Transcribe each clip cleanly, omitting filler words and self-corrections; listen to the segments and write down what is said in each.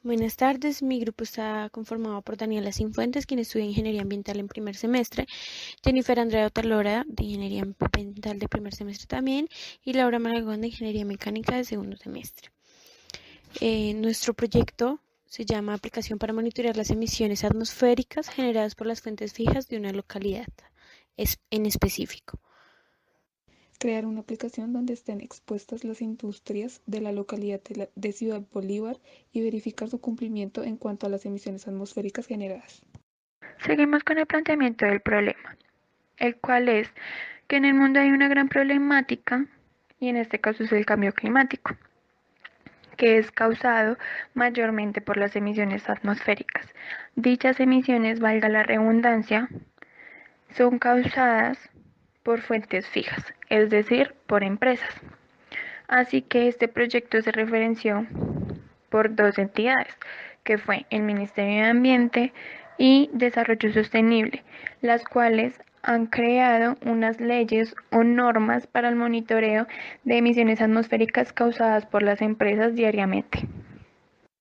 Buenas tardes, mi grupo está conformado por Daniela Cifuentes, quien estudia Ingeniería Ambiental en primer semestre, Jennifer Andrea Otalora, de Ingeniería Ambiental de primer semestre también, y Laura Malagón, de Ingeniería Mecánica de segundo semestre. Nuestro proyecto se llama Aplicación para monitorear las emisiones atmosféricas generadas por las fuentes fijas de una localidad en específico. Crear una aplicación donde estén expuestas las industrias de la localidad de Ciudad Bolívar y verificar su cumplimiento en cuanto a las emisiones atmosféricas generadas. Seguimos con el planteamiento del problema, el cual es que en el mundo hay una gran problemática, y en este caso es el cambio climático, que es causado mayormente por las emisiones atmosféricas. Dichas emisiones, valga la redundancia, son causadas por fuentes fijas, es decir, por empresas. Así que este proyecto se referenció por dos entidades, que fue el Ministerio de Ambiente y Desarrollo Sostenible, las cuales han creado unas leyes o normas para el monitoreo de emisiones atmosféricas causadas por las empresas diariamente.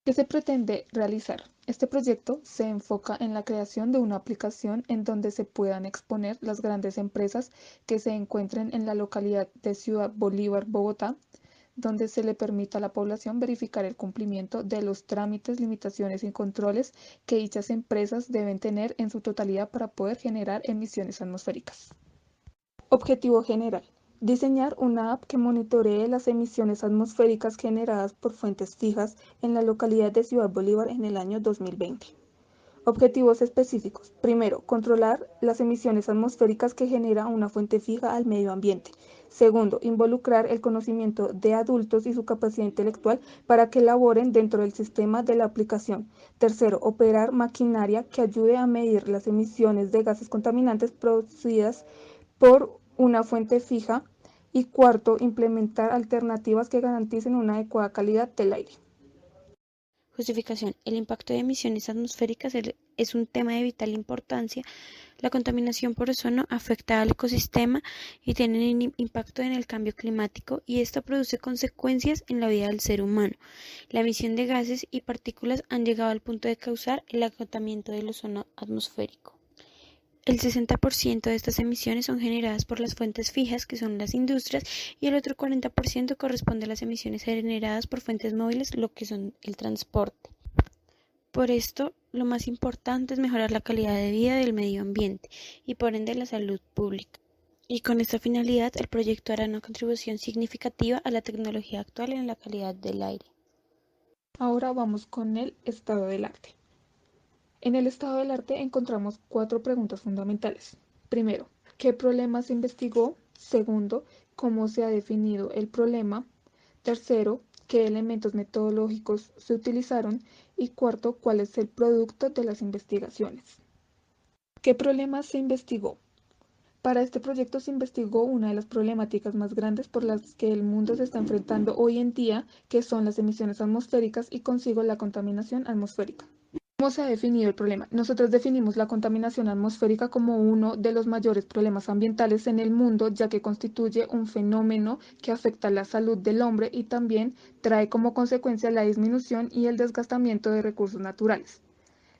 ¿Qué se pretende realizar? Este proyecto se enfoca en la creación de una aplicación en donde se puedan exponer las grandes empresas que se encuentren en la localidad de Ciudad Bolívar, Bogotá, donde se le permita a la población verificar el cumplimiento de los trámites, limitaciones y controles que dichas empresas deben tener en su totalidad para poder generar emisiones atmosféricas. Objetivo general. Diseñar una app que monitoree las emisiones atmosféricas generadas por fuentes fijas en la localidad de Ciudad Bolívar en el año 2020. Objetivos específicos. Primero, controlar las emisiones atmosféricas que genera una fuente fija al medio ambiente. Segundo, involucrar el conocimiento de adultos y su capacidad intelectual para que laboren dentro del sistema de la aplicación. Tercero, operar maquinaria que ayude a medir las emisiones de gases contaminantes producidas por una fuente fija. Y cuarto, implementar alternativas que garanticen una adecuada calidad del aire. Justificación. El impacto de emisiones atmosféricas es un tema de vital importancia. La contaminación por ozono afecta al ecosistema y tiene un impacto en el cambio climático, y esto produce consecuencias en la vida del ser humano. La emisión de gases y partículas han llegado al punto de causar el agotamiento del ozono atmosférico. El 60% de estas emisiones son generadas por las fuentes fijas, que son las industrias, y el otro 40% corresponde a las emisiones generadas por fuentes móviles, lo que son el transporte. Por esto, lo más importante es mejorar la calidad de vida del medio ambiente y por ende la salud pública. Y con esta finalidad, el proyecto hará una contribución significativa a la tecnología actual en la calidad del aire. Ahora vamos con el estado del arte. En el estado del arte encontramos 4 preguntas fundamentales. Primero, ¿qué problema se investigó? Segundo, ¿cómo se ha definido el problema? Tercero, ¿qué elementos metodológicos se utilizaron? Y cuarto, ¿cuál es el producto de las investigaciones? ¿Qué problema se investigó? Para este proyecto se investigó una de las problemáticas más grandes por las que el mundo se está enfrentando hoy en día, que son las emisiones atmosféricas y consigo la contaminación atmosférica. ¿Cómo se ha definido el problema? Nosotros definimos la contaminación atmosférica como uno de los mayores problemas ambientales en el mundo, ya que constituye un fenómeno que afecta la salud del hombre y también trae como consecuencia la disminución y el desgastamiento de recursos naturales.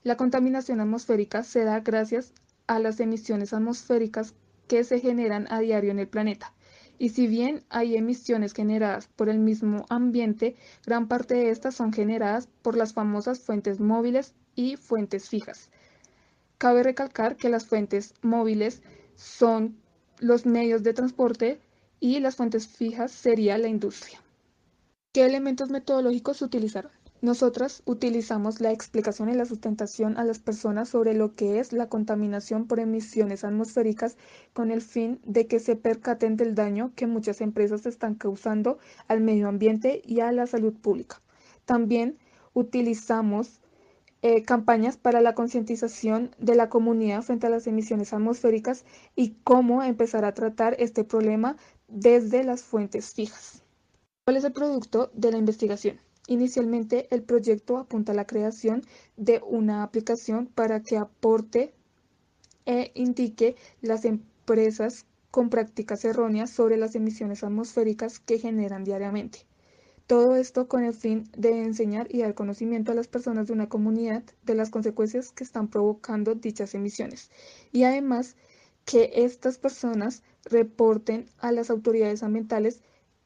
La contaminación atmosférica se da gracias a las emisiones atmosféricas que se generan a diario en el planeta. Y si bien hay emisiones generadas por el mismo ambiente, gran parte de estas son generadas por las famosas fuentes móviles y fuentes fijas. Cabe recalcar que las fuentes móviles son los medios de transporte y las fuentes fijas sería la industria. ¿Qué elementos metodológicos se utilizaron? Nosotras utilizamos la explicación y la sustentación a las personas sobre lo que es la contaminación por emisiones atmosféricas con el fin de que se percaten del daño que muchas empresas están causando al medio ambiente y a la salud pública. También utilizamos campañas para la concientización de la comunidad frente a las emisiones atmosféricas y cómo empezar a tratar este problema desde las fuentes fijas. ¿Cuál es el producto de la investigación? Inicialmente, el proyecto apunta a la creación de una aplicación para que aporte e indique las empresas con prácticas erróneas sobre las emisiones atmosféricas que generan diariamente. Todo esto con el fin de enseñar y dar conocimiento a las personas de una comunidad de las consecuencias que están provocando dichas emisiones. Y además que estas personas reporten a las autoridades ambientales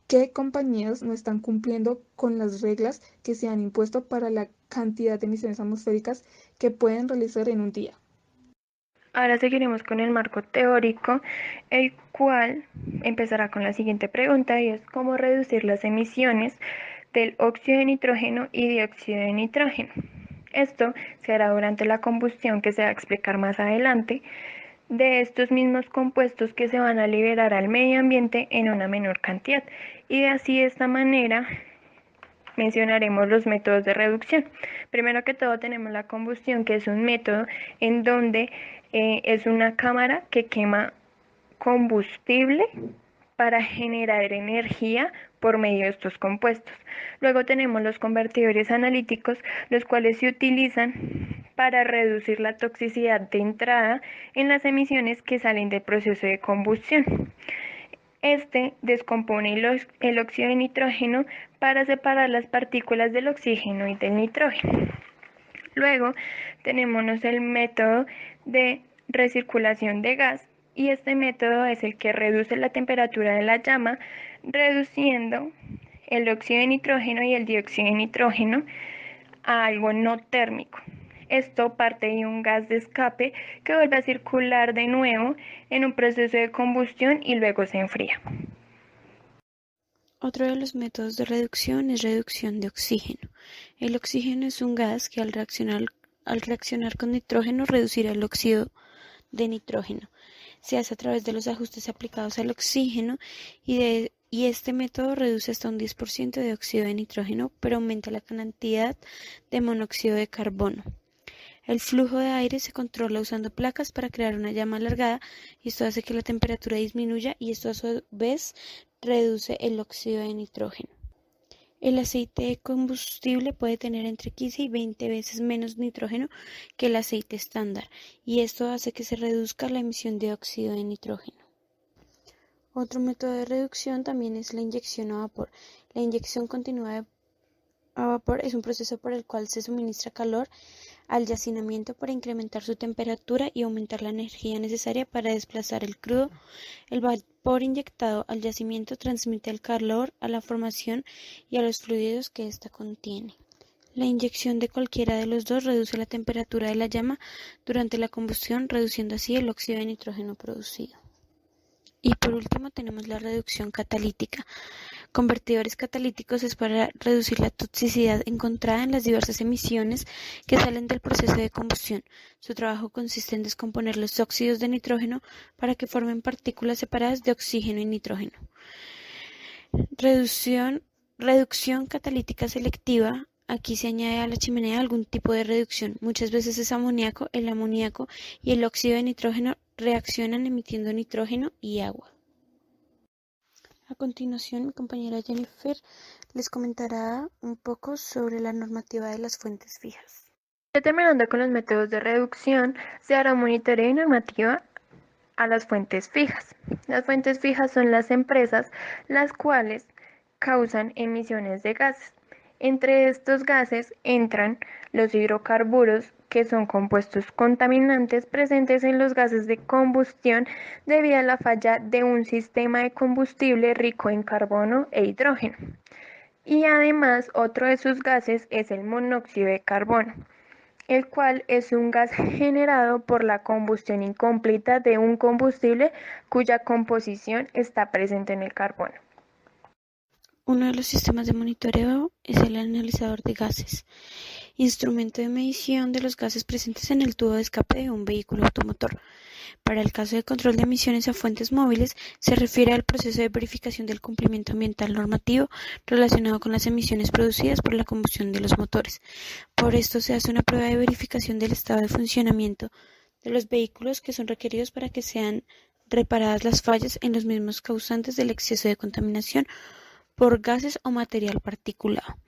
qué compañías no están cumpliendo con las reglas que se han impuesto para la cantidad de emisiones atmosféricas que pueden realizar en un día. Ahora seguiremos con el marco teórico, el cual empezará con la siguiente pregunta y es cómo reducir las emisiones del óxido de nitrógeno y dióxido de nitrógeno. Esto se hará durante la combustión, que se va a explicar más adelante, de estos mismos compuestos que se van a liberar al medio ambiente en una menor cantidad. Y de esta manera mencionaremos los métodos de reducción. Primero que todo tenemos la combustión, que es un método en donde es una cámara que quema combustible para generar energía por medio de estos compuestos. Luego tenemos los convertidores analíticos, los cuales se utilizan para reducir la toxicidad de entrada en las emisiones que salen del proceso de combustión. Este descompone el óxido de nitrógeno para separar las partículas del oxígeno y del nitrógeno. Luego tenemos el método de recirculación de gas, y este método es el que reduce la temperatura de la llama, reduciendo el óxido de nitrógeno y el dióxido de nitrógeno a algo no térmico. Esto parte de un gas de escape que vuelve a circular de nuevo en un proceso de combustión y luego se enfría. Otro de los métodos de reducción es reducción de oxígeno. El oxígeno es un gas que al reaccionar con nitrógeno reducirá el óxido de nitrógeno. Se hace a través de los ajustes aplicados al oxígeno y este método reduce hasta un 10% de óxido de nitrógeno, pero aumenta la cantidad de monóxido de carbono. El flujo de aire se controla usando placas para crear una llama alargada, y esto hace que la temperatura disminuya, y esto a su vez reduce el óxido de nitrógeno. El aceite de combustible puede tener entre 15 y 20 veces menos nitrógeno que el aceite estándar, y esto hace que se reduzca la emisión de óxido de nitrógeno. Otro método de reducción también es la inyección a vapor. La inyección continua a vapor es un proceso por el cual se suministra calor al yacimiento para incrementar su temperatura y aumentar la energía necesaria para desplazar el crudo. El vapor inyectado al yacimiento transmite el calor a la formación y a los fluidos que ésta contiene. La inyección de cualquiera de los dos reduce la temperatura de la llama durante la combustión, reduciendo así el óxido de nitrógeno producido. Y por último tenemos la reducción catalítica. Convertidores catalíticos es para reducir la toxicidad encontrada en las diversas emisiones que salen del proceso de combustión. Su trabajo consiste en descomponer los óxidos de nitrógeno para que formen partículas separadas de oxígeno y nitrógeno. Reducción catalítica selectiva. Aquí se añade a la chimenea algún tipo de reducción. Muchas veces es amoníaco. El amoníaco y el óxido de nitrógeno reaccionan emitiendo nitrógeno y agua. A continuación, mi compañera Jennifer les comentará un poco sobre la normativa de las fuentes fijas. Terminando con los métodos de reducción, se hará un monitoreo y normativa a las fuentes fijas. Las fuentes fijas son las empresas las cuales causan emisiones de gases. Entre estos gases entran los hidrocarburos, que son compuestos contaminantes presentes en los gases de combustión debido a la falla de un sistema de combustible rico en carbono e hidrógeno. Y además, otro de sus gases es el monóxido de carbono, el cual es un gas generado por la combustión incompleta de un combustible cuya composición está presente en el carbono. Uno de los sistemas de monitoreo es el analizador de gases, instrumento de medición de los gases presentes en el tubo de escape de un vehículo automotor. Para el caso de control de emisiones a fuentes móviles, se refiere al proceso de verificación del cumplimiento ambiental normativo relacionado con las emisiones producidas por la combustión de los motores. Por esto se hace una prueba de verificación del estado de funcionamiento de los vehículos, que son requeridos para que sean reparadas las fallas en los mismos causantes del exceso de contaminación por gases o material particulado.